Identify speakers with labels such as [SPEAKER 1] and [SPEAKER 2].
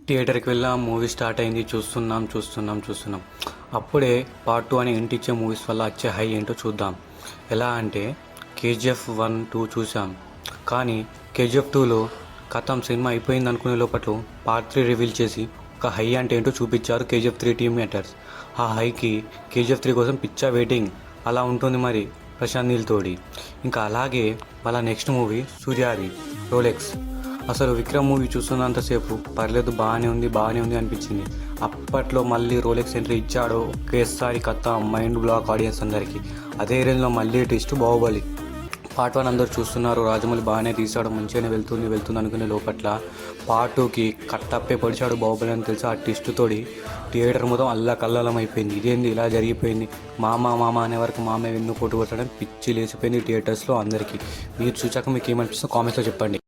[SPEAKER 1] థియేటర్కి వెళ్ళాం, movie start అయింది, చూస్తున్నాం. అప్పుడే పార్ట్ 2 అని ఎంట్ ఇచ్చే మూవీస్ వల్ల వచ్చే హై ఏంటో చూద్దాం. ఎలా అంటే కేజీఎఫ్ 1, 2 చూసాం, కానీ కేజీఎఫ్ 2లో కథం సినిమా అయిపోయింది అనుకునే లోపల పార్ట్ 3 రివీల్ చేసి ఒక హై అంటే ఏంటో చూపించారు కేజీఎఫ్ 3 టీమ్ మేటర్స్. ఆ హైకి కేజీఎఫ్ 3 కోసం పిచ్చా వెయిటింగ్. అలా ఉంటుంది మరి ప్రశాంత్ నీల్ తోడి. ఇంకా అలాగే వాళ్ళ నెక్స్ట్ మూవీ సూర్యాది రోలెక్స్. అసలు విక్రమ్ మూవీ చూస్తున్నంతసేపు పర్లేదు, బాగానే ఉంది అనిపించింది. అప్పట్లో మళ్ళీ రోలెక్స్ ఎంట్రీ ఇచ్చాడు, ఒకేసారి కథ మైండ్ బ్లాక్ ఆడియన్స్ అందరికీ. అదే రేంజ్లో మళ్ళీ ట్విస్ట్ బాహుబలి పార్ట్ 1 అందరూ చూస్తున్నారు, రాజమౌళి బాగానే తీశాడు, మంచిగానే వెళ్తుంది అనుకునే లోపట్ల పార్ట్ 2కి కట్టప్పే పొడిచాడు బాహుబలి అని తెలిసి ఆ ట్విస్ట్ తోడి థియేటర్ మొత్తం అల్లకల్లోలం అయిపోయింది. ఇదేంది ఇలా జరిగిపోయింది, మామ అనే వరకు మామే వెన్ను కొట్టు కొట్టడం పిచ్చి లేచిపోయింది థియేటర్స్లో అందరికీ. మీరు చూసాక మీకు ఏమనిపిస్తుందో కామెంట్స్లో చెప్పండి.